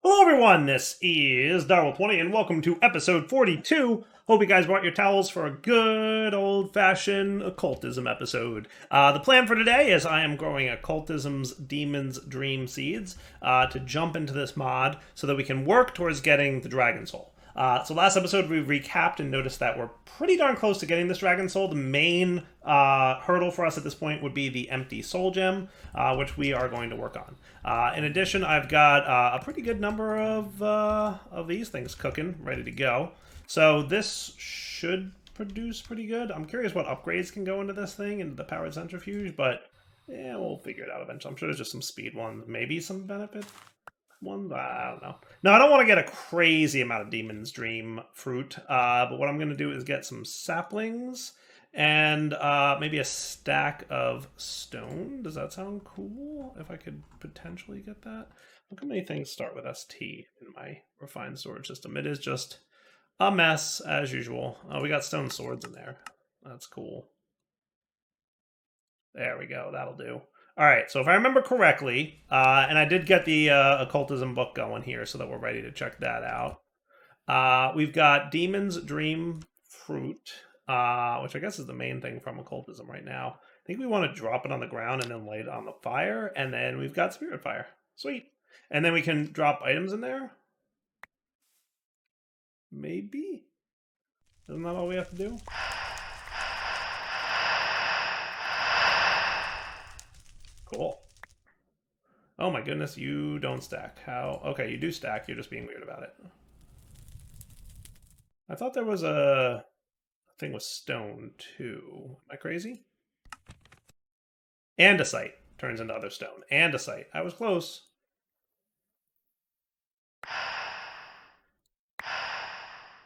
Hello everyone, this is Darwell20 and welcome to episode 42. Hope you guys brought your towels for a good old-fashioned occultism episode. The plan for today is I am growing Occultism's Demon's Dream Seeds to jump into this mod so that we can work towards getting the Dragon Soul. So last episode we recapped and noticed that we're pretty darn close to getting this Dragon Soul. The main hurdle for us at this point would be the empty Soul Gem, which we are going to work on. In addition, I've got a pretty good number of these things cooking, ready to go. So this should produce pretty good. I'm curious what upgrades can go into this thing, into the powered centrifuge, but yeah, we'll figure it out eventually. I'm sure there's just some speed ones, maybe some benefit ones. I don't know. No, I don't want to get a crazy amount of Demon's Dream fruit, but what I'm going to do is get some saplings and maybe a stack of stone. Does that sound cool? If I could potentially get that. Look how many things start with ST in my refined storage system. It is just a mess, as usual. Oh, we got stone swords in there. That's cool. There we go. That'll do. All right, so if I remember correctly, and I did get the Occultism book going here so that we're ready to check that out. We've got Demon's Dream Fruit, which I guess is the main thing from Occultism right now. I think we want to drop it on the ground and then light it on the fire, and then we've got Spirit Fire. Sweet. And then we can drop items in there? Maybe? Isn't that all we have to do? Cool. Oh my goodness, you don't stack. How? Okay, you do stack. You're just being weird about it. I thought there was a thing with stone too. Am I crazy? Andesite turns into other stone. Andesite. I was close.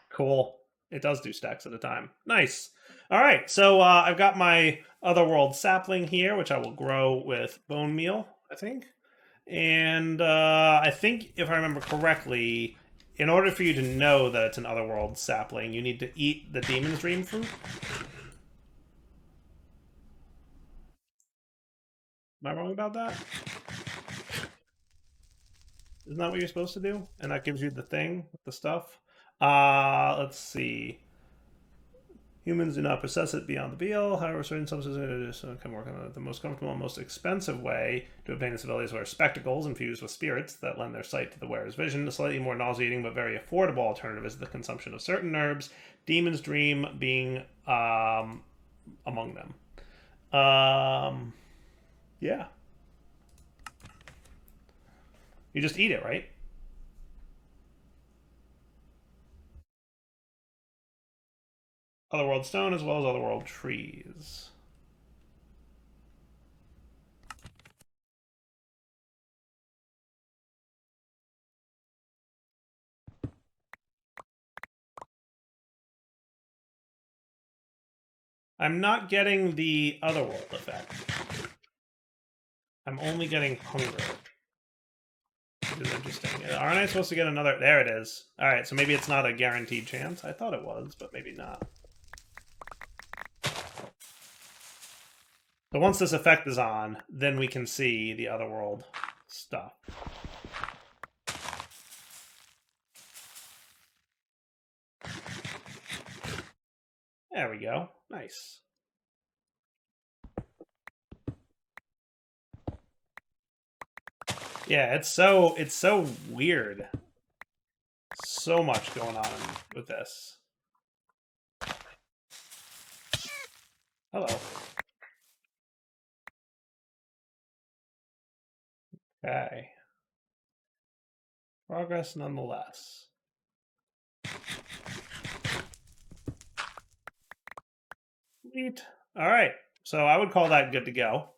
Cool. It does do stacks at a time. Nice. All right, so I've got my Otherworld sapling here, which I will grow with bone meal, I think. And I think, if I remember correctly, in order for you to know that it's an Otherworld sapling, you need to eat the Demon's Dream fruit. Am I wrong about that? Isn't that what you're supposed to do? And that gives you the thing, the stuff? Let's see. Humans do not possess it beyond the veil. However, certain substances can work on it. The most comfortable and most expensive way to obtain this ability is wear spectacles infused with spirits that lend their sight to the wearer's vision. A slightly more nauseating but very affordable alternative is the consumption of certain herbs, Demon's Dream being among them. Yeah. You just eat it, right? Otherworld stone as well as Otherworld trees. I'm not getting the Otherworld effect. I'm only getting hunger. Which is interesting. Aren't I supposed to get another? There it is. Alright, so maybe it's not a guaranteed chance. I thought it was, but maybe not. So once this effect is on, then we can see the Otherworld stuff. There we go. Nice. Yeah, it's so weird. So much going on with this. Hello. Okay. Progress nonetheless. Sweet. All right. So I would call that good to go.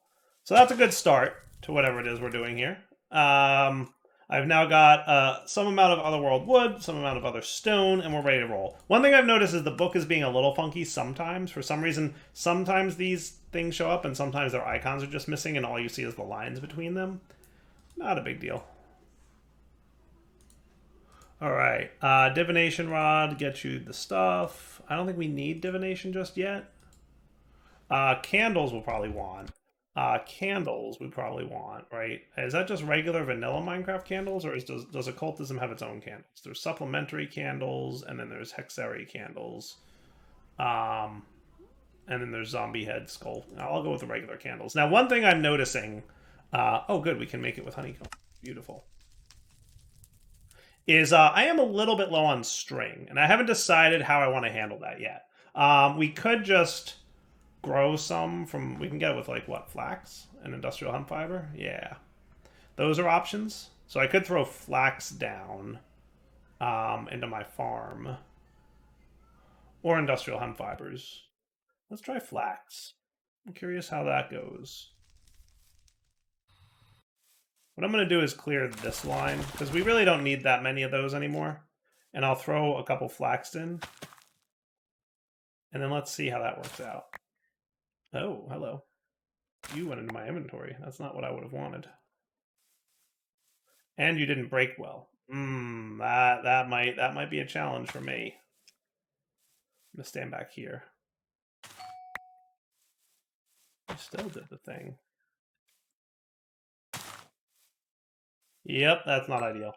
So that's a good start to whatever it is we're doing here. I've now got some amount of Otherworld wood, some amount of other stone, and we're ready to roll. One thing I've noticed is the book is being a little funky sometimes. For some reason, sometimes these things show up and sometimes their icons are just missing and all you see is the lines between them. Not a big deal. All right. Divination Rod gets you the stuff. I don't think we need Divination just yet. Candles we'll probably want. Candles we probably want, right? Is that just regular vanilla Minecraft candles, or does Occultism have its own candles? There's supplementary candles, and then there's Hexary candles. Um, and then there's zombie head skull. I'll go with the regular candles. Now, one thing I'm noticing, oh good, we can make it with honeycomb. Beautiful. Is I am a little bit low on string, and I haven't decided how I want to handle that yet. We could just grow some from, we can get it with like what, flax and industrial hemp fiber? Yeah. Those are options. So I could throw flax down into my farm. Or industrial hemp fibers. Let's try flax. I'm curious how that goes. What I'm going to do is clear this line, because we really don't need that many of those anymore. And I'll throw a couple flax in. And then let's see how that works out. Oh, hello. You went into my inventory. That's not what I would have wanted. And you didn't break well. That might be a challenge for me. I'm gonna stand back here. I still did the thing. Yep, that's not ideal.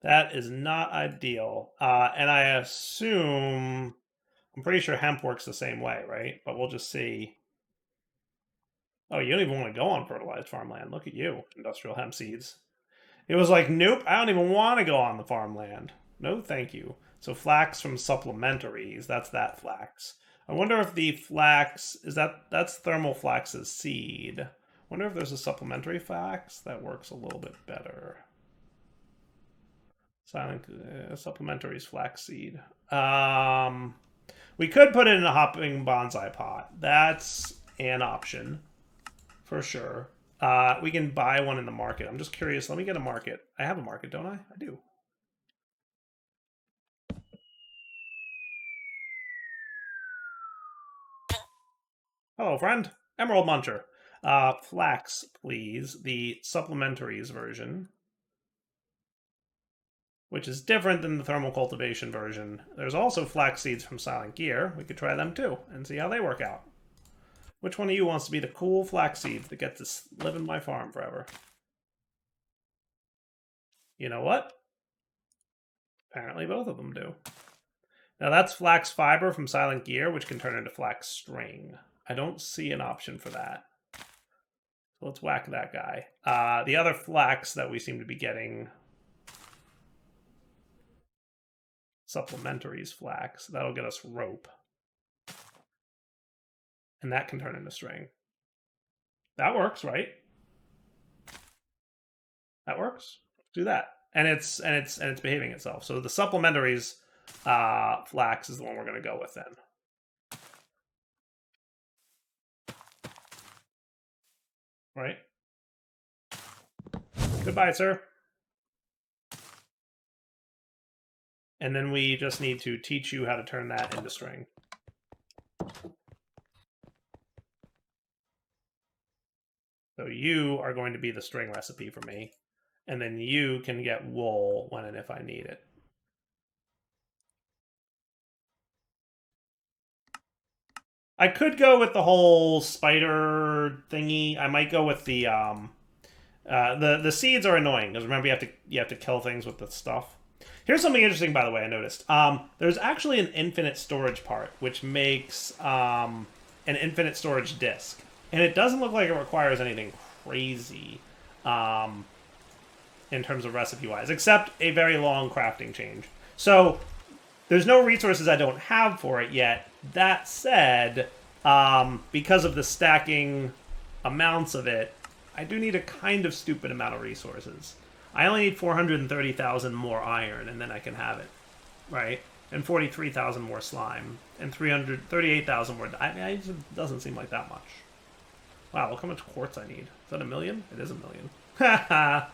That is not ideal. And I assume, I'm pretty sure hemp works the same way, right? But we'll just see. Oh, you don't even want to go on fertilized farmland. Look at you, industrial hemp seeds. It was like, nope, I don't even want to go on the farmland. No, thank you. So flax from supplementaries, that's that flax. I wonder if the flax, that's thermal flax's seed. I wonder if there's a supplementary flax that works a little bit better. Silent supplementaries flax seed. We could put it in a hopping bonsai pot. That's an option for sure. We can buy one in the market. I'm just curious. Let me get a market. I have a market, don't I? I do. Hello, friend. Emerald Muncher. Flax, please. The supplementaries version, which is different than the thermal cultivation version. There's also flax seeds from Silent Gear. We could try them too and see how they work out. Which one of you wants to be the cool flax seed that gets to live in my farm forever? You know what? Apparently both of them do. Now that's flax fiber from Silent Gear, which can turn into flax string. I don't see an option for that. So let's whack that guy. The other flax that we seem to be getting, supplementaries flax. That'll get us rope. And that can turn into string. That works, right? That works. Do that. And it's behaving itself. So the supplementaries flax is the one we're going to go with then. Right? Goodbye, sir. And then we just need to teach you how to turn that into string. So you are going to be the string recipe for me. And then you can get wool when and if I need it. I could go with the whole spider thingy. I might go with the seeds are annoying because remember you have to kill things with the stuff. Here's something interesting, by the way. I noticed there's actually an infinite storage part, which makes an infinite storage disk, and it doesn't look like it requires anything crazy in terms of recipe wise, except a very long crafting change. So there's no resources I don't have for it yet. That said, because of the stacking amounts of it, I do need a kind of stupid amount of resources. I only need 430,000 more iron, and then I can have it, right? And 43,000 more slime, and 338,000 more. I mean, it doesn't seem like that much. Wow, look how much quartz I need. Is that 1 million? It is 1 million. Haha,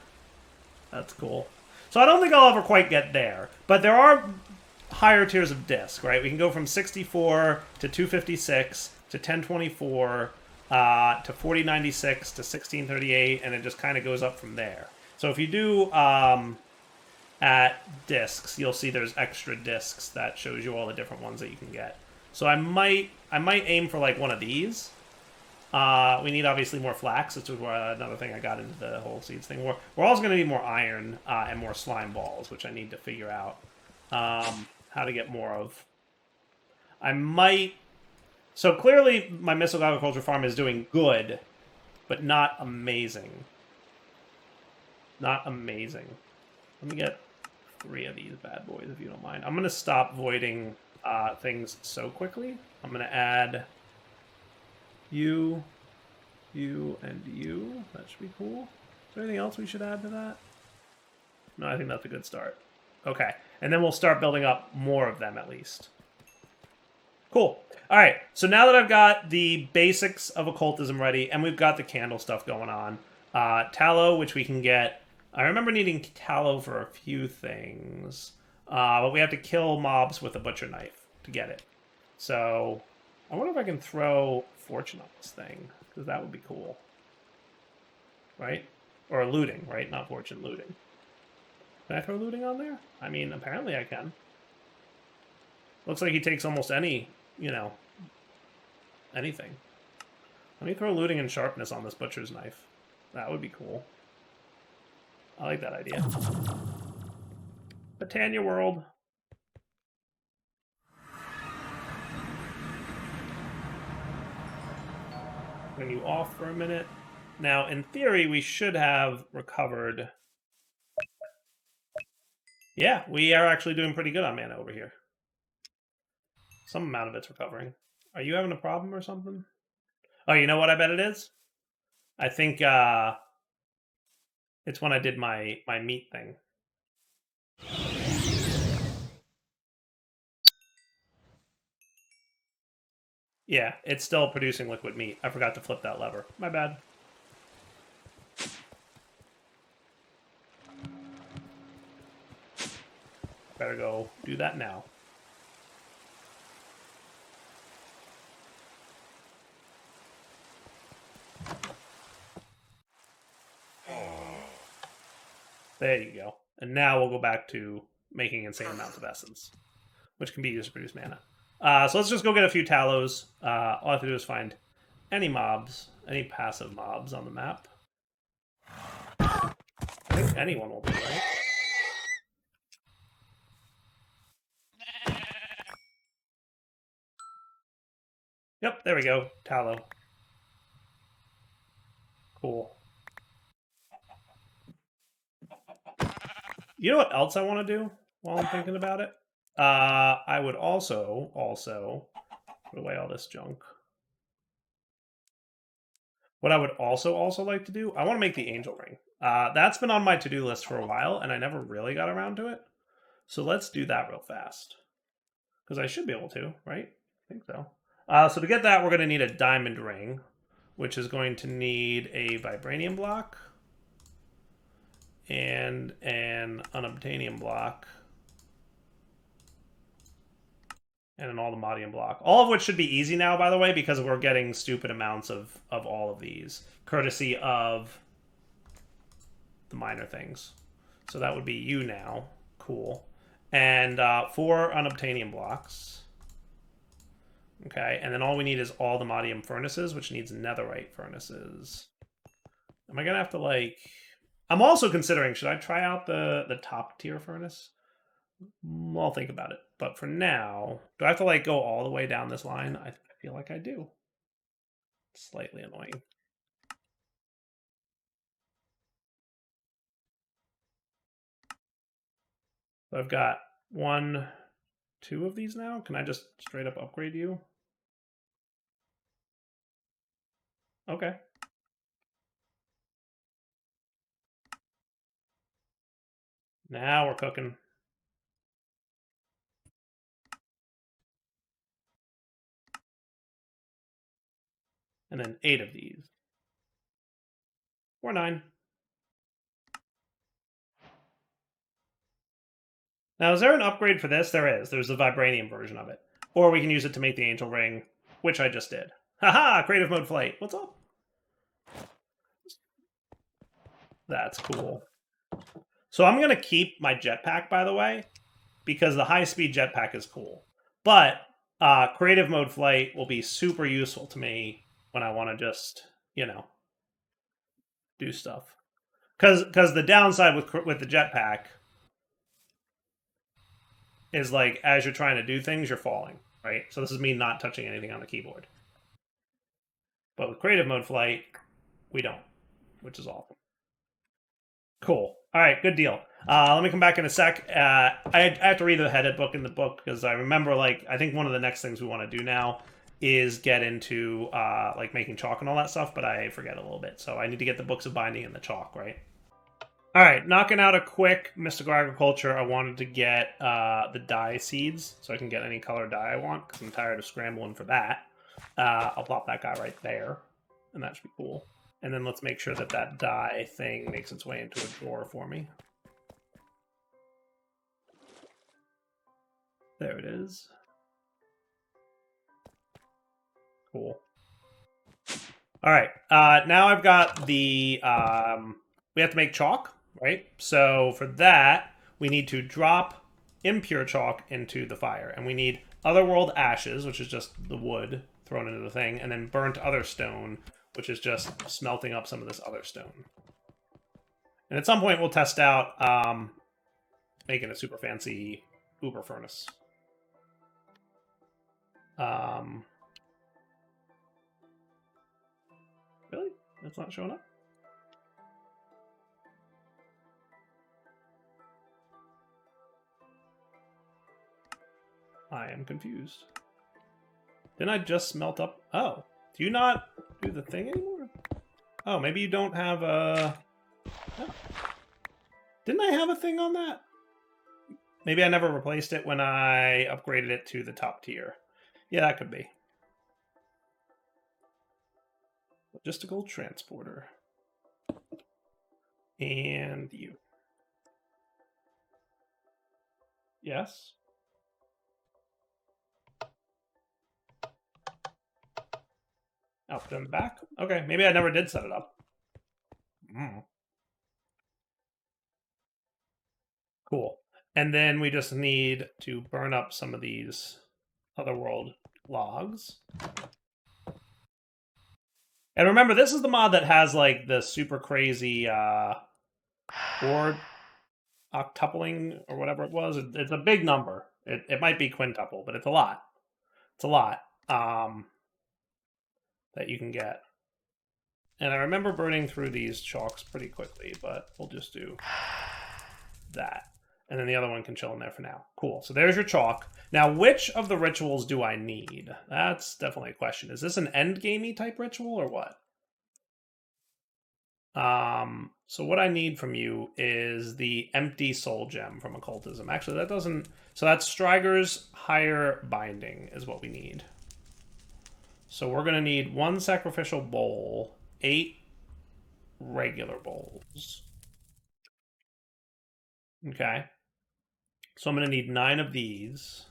that's cool. So I don't think I'll ever quite get there, but there are higher tiers of disk, right? We can go from 64 to 256 to 1024 to 4096 to 1638, and it just kind of goes up from there. So if you do at disks, you'll see there's extra disks that shows you all the different ones that you can get. So I might aim for like one of these, We need obviously more flax. That's another thing I got into the whole seeds thing. We're also going to need more iron and more slime balls, which I need to figure out how to get more of. I might... So clearly my missile agriculture farm is doing good, but not amazing. Not amazing. Let me get 3 of these bad boys, if you don't mind. I'm going to stop voiding things so quickly. I'm going to add you, and you. That should be cool. Is there anything else we should add to that? No, I think that's a good start. Okay. And then we'll start building up more of them, at least. Cool. All right. So now that I've got the basics of occultism ready, and we've got the candle stuff going on, tallow, which we can get... I remember needing tallow for a few things, but we have to kill mobs with a butcher knife to get it. So I wonder if I can throw fortune on this thing, because that would be cool. Right? Or looting, right? Not fortune, looting. Can I throw looting on there? I mean, apparently I can. Looks like he takes almost any, you know, anything. Let me throw looting and sharpness on this butcher's knife. That would be cool. I like that idea. Britannia World. Turn you off for a minute. Now, in theory, we should have recovered. Yeah, we are actually doing pretty good on mana over here. Some amount of it's recovering. Are you having a problem or something? Oh, you know what I bet it is? I think it's when I did my meat thing. Yeah, it's still producing liquid meat. I forgot to flip that lever. My bad. Better go do that now. There you go. And now we'll go back to making insane amounts of essence, which can be used to produce mana. So let's just go get a few tallows. All I have to do is find any mobs, any passive mobs on the map. I think anyone will do, right? Yep, there we go. Tallow. Cool. You know what else I want to do while I'm thinking about it? I would also put away all this junk. What I would also like to do, I want to make the angel ring. That's been on my to-do list for a while, and I never really got around to it. So let's do that real fast. Because I should be able to, right? I think so. So to get that, we're going to need a diamond ring, which is going to need a vibranium block and an unobtainium block and an aldehydium block. All of which should be easy now, by the way, because we're getting stupid amounts of all of these, courtesy of the minor things. So that would be you now. Cool. And 4 unobtainium blocks. Okay, and then all we need is aldehydium furnaces, which needs netherite furnaces. Am I going to have to, like... I'm also considering, should I try out the top tier furnace? I'll think about it. But for now, do I have to, like, go all the way down this line? I feel like I do. Slightly annoying. So I've got 1, 2 of these now. Can I just straight up upgrade you? Okay. Now we're cooking. And then 8 of these. Or 9. Now, is there an upgrade for this? There is. There's the vibranium version of it. Or we can use it to make the angel ring, which I just did. Haha! Creative mode flight. What's up? That's cool. So I'm going to keep my jetpack, by the way, because the high-speed jetpack is cool. But creative mode flight will be super useful to me when I want to just, you know, do stuff. Because the downside with the jetpack is like as you're trying to do things, you're falling, right? So this is me not touching anything on the keyboard. But with creative mode flight, we don't, which is awesome. Cool. All right, good deal. Let me come back in a sec. I have to read the headed book in the book because I remember, like, I think one of the next things we want to do now is get into like making chalk and all that stuff, but I forget a little bit. So I need to get the books of binding and the chalk, right? All right, knocking out a quick mystical agriculture. I wanted to get the dye seeds so I can get any color dye I want because I'm tired of scrambling for that. I'll plop that guy right there, and that should be cool. And then let's make sure that that dye thing makes its way into a drawer for me. There it is. Cool. All right. Now I've got the... we have to make chalk, right? So for that, we need to drop impure chalk into the fire. And we need otherworld ashes, which is just the wood thrown into the thing, and then burnt other stone, which is just smelting up some of this other stone. And at some point, we'll test out making a super fancy uber furnace. Really? That's not showing up? I am confused. Didn't I just smelt up? Oh, do you not do the thing anymore? Oh, maybe you don't have a... Oh. Didn't I have a thing on that? Maybe I never replaced it when I upgraded it to the top tier. Yeah, that could be. Logistical transporter. And you. Yes. Oh, put it in the back? Okay, maybe I never did set it up. Cool. And then we just need to burn up some of these otherworld logs. And remember, this is the mod that has like the super crazy or octupling or whatever it was. It's a big number. It might be quintuple, but it's a lot. It's a lot that you can get. And I remember burning through these chalks pretty quickly, but we'll just do that. And then the other one can chill in there for now. Cool. So there's your chalk. Now, which of the rituals do I need? That's definitely a question. Is this an endgamey type ritual or what? So what I need from you is the empty soul gem from Occultism. Actually, that doesn't... So that's Striger's higher binding is what we need. So we're going to need 1 sacrificial bowl, 8 regular bowls. Okay. So I'm going to need 9 of these.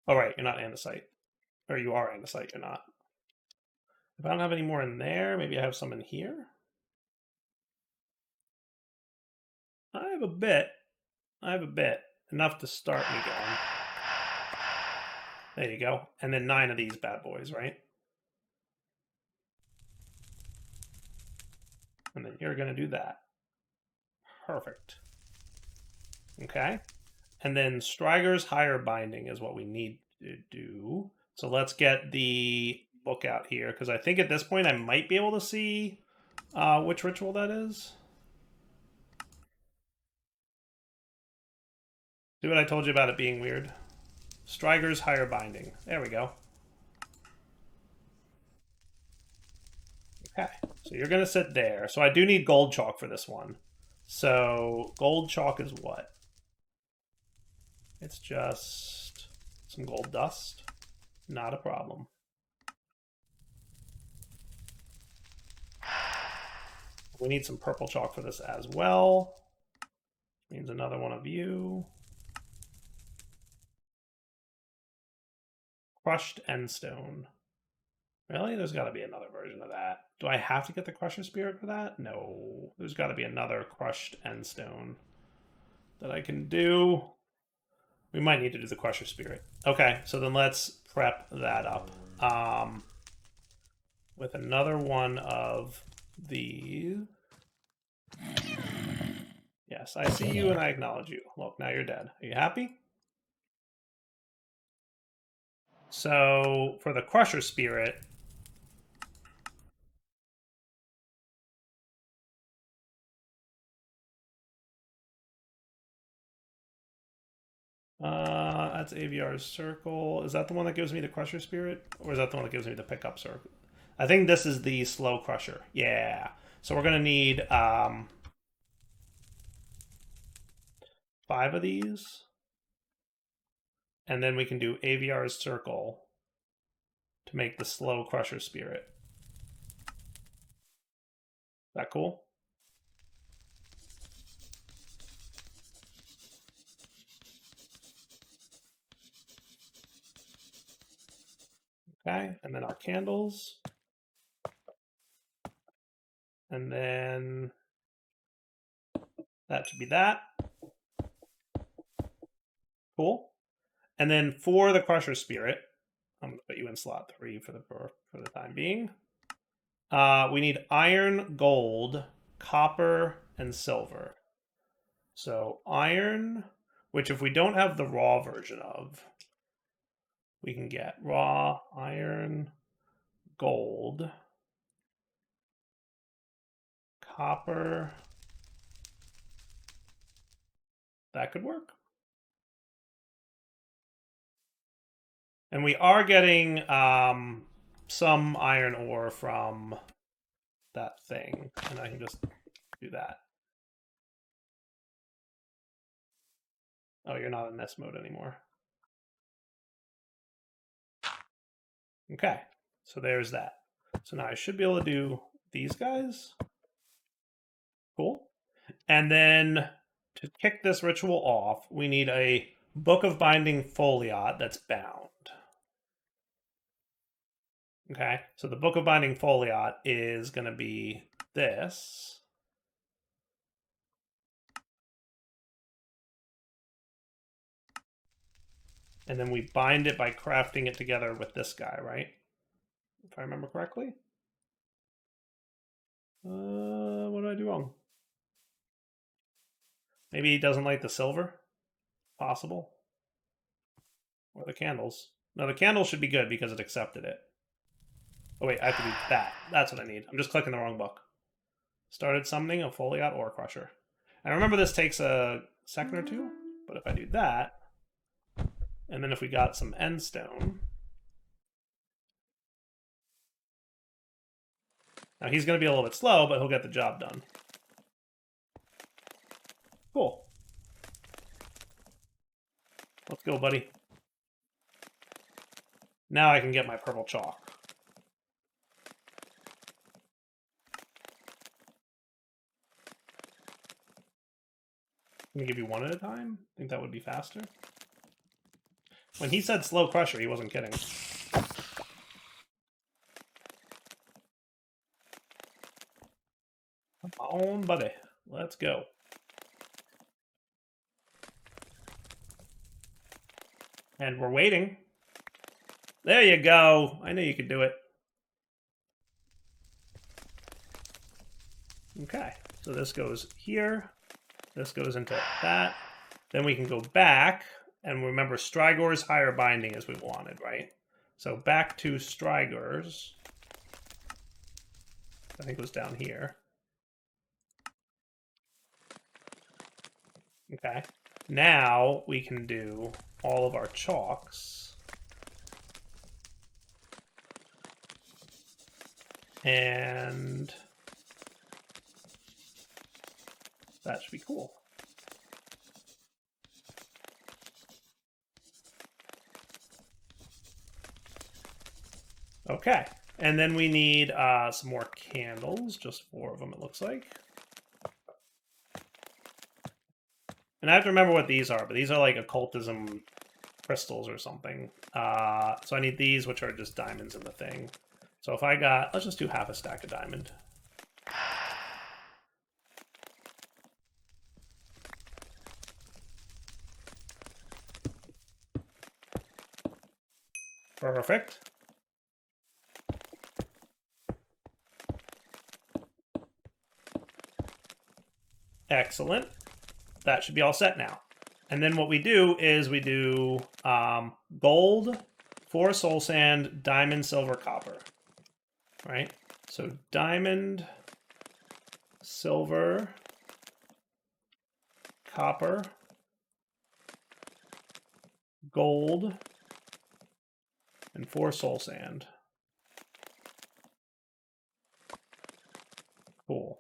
Oh, right. You're not andesite. Or you are andesite. You're not. If I don't have any more in there, maybe I have some in here. I have a bit. Enough to start me going. There you go. And then 9 of these bad boys, right? And then you're going to do that. Perfect. Okay. And then Striger's higher binding is what we need to do. So let's get the book out here, because I think at this point I might be able to see which ritual that is. See what I told you about it being weird? Striger's higher binding. There we go. Okay, so you're going to sit there. So I do need gold chalk for this one. So gold chalk is what? It's just some gold dust. Not a problem. We need some purple chalk for this as well. Means another one of you. Crushed endstone. Really? There's got to be another version of that. Do I have to get the Crusher Spirit for that? No. There's got to be another Crushed Endstone that I can do. We might need to do the Crusher Spirit. Okay, so then let's prep that up. With another one of these. Yes, I see you and I acknowledge you. Look, now you're dead. Are you happy? So, for the Crusher Spirit, that's AVR's circle. Is that the one that gives me the Crusher Spirit? Or is that the one that gives me the pickup circle? I think this is the slow Crusher. Yeah. So we're going to need 5 of these. And then we can do AVR's circle to make the slow Crusher Spirit. Is that cool? Okay, and then our candles. And then that should be that. Cool. And then for the Crusher Spirit, I'm going to put you in slot 3 for the time being. We need iron, gold, copper, and silver. So iron, which if we don't have the raw version of, we can get raw, iron, gold, copper. That could work. And we are getting some iron ore from that thing. And I can just do that. Oh, you're not in this mode anymore. Okay, so there's that. So now I should be able to do these guys. Cool. And then to kick this ritual off, we need a Book of Binding Foliot that's bound. Okay, so the Book of Binding Foliot is going to be this. And then we bind it by crafting it together with this guy, right? If I remember correctly. What did I do wrong? Maybe he doesn't like the silver? Possible. Or the candles. No, the candles should be good because it accepted it. Oh wait, I have to do that. That's what I need. I'm just clicking the wrong book. Started summoning a Foliot Ore Crusher. And remember this takes a second or two, but if I do that, and then if we got some Endstone. Now he's going to be a little bit slow, but he'll get the job done. Cool. Let's go, buddy. Now I can get my purple chalk. Let me give you one at a time. I think that would be faster. When he said slow crusher, he wasn't kidding. Come on, buddy. Let's go. And we're waiting. There you go. I knew you could do it. Okay, so this goes here. This goes into that. Then we can go back. And remember, Strigor's higher binding as we wanted, right? So back to Strigor's. I think it was down here. Okay. Now we can do all of our chalks. And that should be cool. Okay, and then we need some more candles, just 4 of them it looks like. And I have to remember what these are, but these are like occultism crystals or something. So I need these, which are just diamonds in the thing. So if I got, let's just do half a stack of diamond. Perfect. Excellent. That should be all set now. And then what we do is we do gold, 4 soul sand, diamond, silver, copper. Right? So diamond, silver, copper, gold, and 4 soul sand. Cool.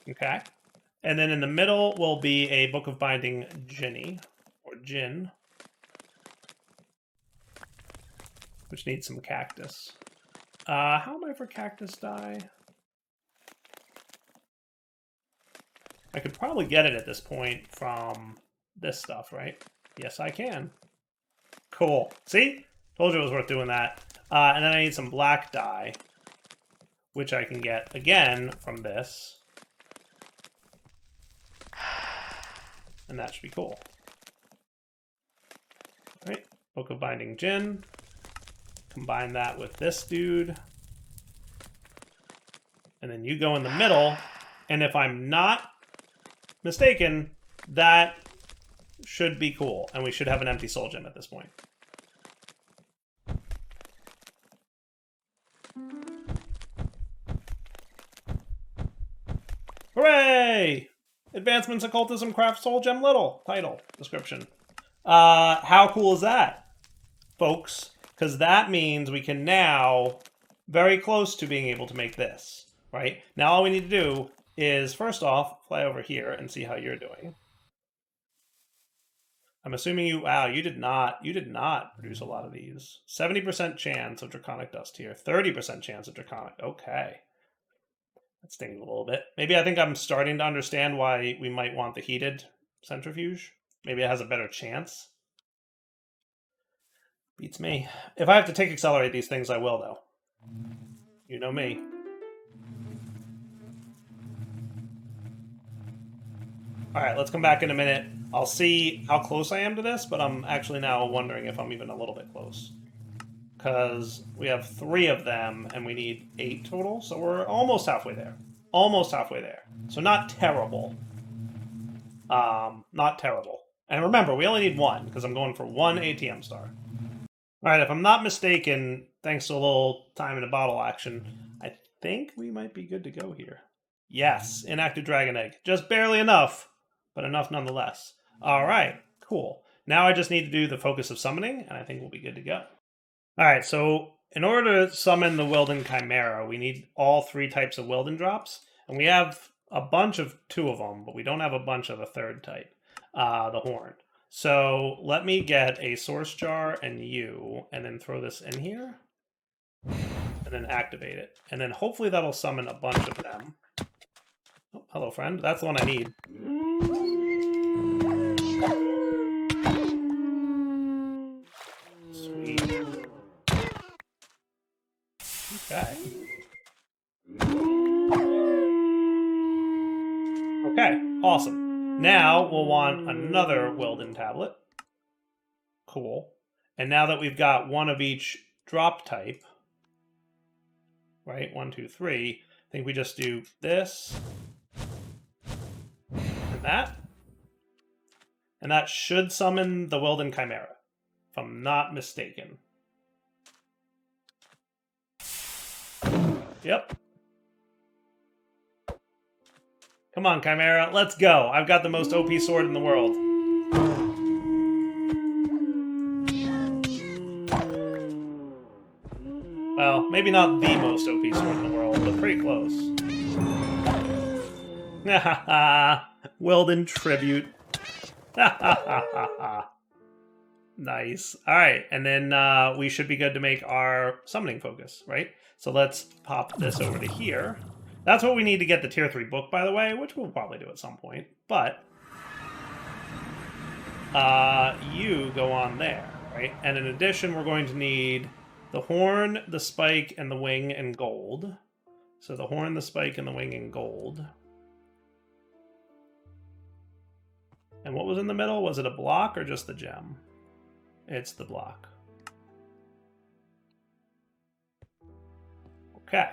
Okay. And then in the middle will be a Book of Binding Ginny, or Gin, which needs some cactus. How am I for cactus dye? I could probably get it at this point from this stuff, right? Yes, I can. Cool. See? Told you it was worth doing that. And then I need some black dye, which I can get, again, from this. And that should be cool. All right. Book of Binding Gin. Combine that with this dude. And then you go in the middle. And if I'm not mistaken, that should be cool. And we should have an empty soul gem at this point. Hooray! Advancements Occultism Craft Soul Gem Little. Title. Description. How cool is that, folks? Because that means we can now, very close to being able to make this, right? Now all we need to do is, first off, fly over here and see how you're doing. I'm assuming you, wow, you did not produce a lot of these. 70% chance of Draconic Dust here. 30% chance of Draconic. Okay. That stings a little bit. Maybe I think I'm starting to understand why we might want the heated centrifuge. Maybe it has a better chance. Beats me. If I have to take accelerate these things, I will, though. You know me. Alright, let's come back in a minute. I'll see how close I am to this, but I'm actually now wondering if I'm even a little bit close. Because we have 3 of them, and we need 8 total, so we're almost halfway there. Almost halfway there. So not terrible. Not terrible. And remember, we only need 1, because I'm going for 1 ATM star. Alright, if I'm not mistaken, thanks to a little time in a bottle action, I think we might be good to go here. Yes, inactive dragon egg. Just barely enough, but enough nonetheless. Alright, cool. Now I just need to do the focus of summoning, and I think we'll be good to go. Alright, so in order to summon the Wilden Chimera, we need all 3 types of Wilden drops, and we have a bunch of 2 of them, but we don't have a bunch of the 3rd type, the horn. So let me get a source jar and you, and then throw this in here, and then activate it. And then hopefully that'll summon a bunch of them. Oh, hello, friend. That's the one I need. Sweet. Okay. Okay, awesome. Now we'll want another Wilden tablet. Cool. And now that we've got 1 of each drop type, right? 1, 2, 3. I think we just do this and that. And that should summon the Wilden Chimera, if I'm not mistaken. Yep. Come on, Chimera, let's go. I've got the most OP sword in the world. Well, maybe not the most OP sword in the world, but pretty close. Wilden tribute. Nice. Alright, and then we should be good to make our summoning focus, right? So let's pop this over to here. That's what we need to get the tier 3 book, by the way, which we'll probably do at some point. But you go on there, right? And in addition, we're going to need the horn, the spike, and the wing and gold. So the horn, the spike, and the wing and gold. And what was in the middle? Was it a block or just the gem? It's the block. Okay.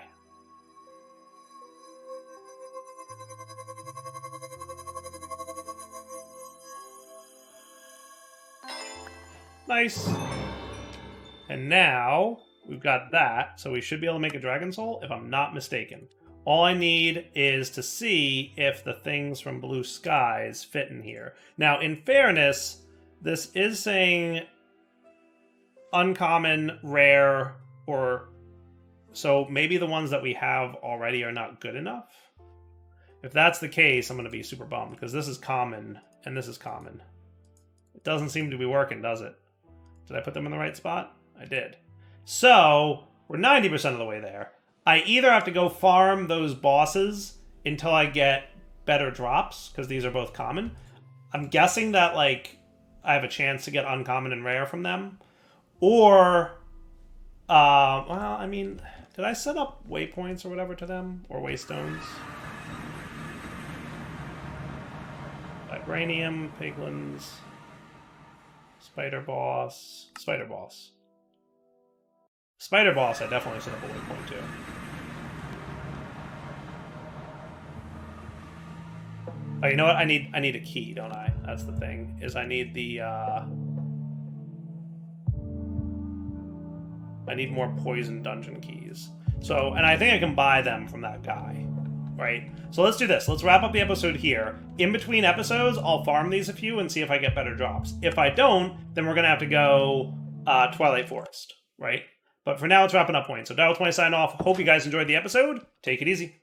Nice. And now we've got that, so we should be able to make a dragon soul, if I'm not mistaken. All I need is to see if the things from Blue Skies fit in here. Now, in fairness, this is saying uncommon, rare, or... So maybe the ones that we have already are not good enough? If that's the case, I'm going to be super bummed, because this is common, and this is common. It doesn't seem to be working, does it? Did I put them in the right spot? I did. So, we're 90% of the way there. I either have to go farm those bosses until I get better drops, because these are both common. I'm guessing that, like, I have a chance to get uncommon and rare from them. Or, well, I mean, did I set up waypoints or whatever to them? Or waystones? Vibranium, piglins, spider boss, spider boss. Spider boss, I definitely set up a waypoint to. Oh, you know what? I need a key, don't I? That's the thing. Is I need the I need more poison dungeon keys. So, and I think I can buy them from that guy, right? So let's do this. Let's wrap up the episode here. In between episodes, I'll farm these a few and see if I get better drops. If I don't, then we're gonna have to go Twilight Forest, right? But for now, it's wrapping up point. So Dial 20 sign off. Hope you guys enjoyed the episode. Take it easy.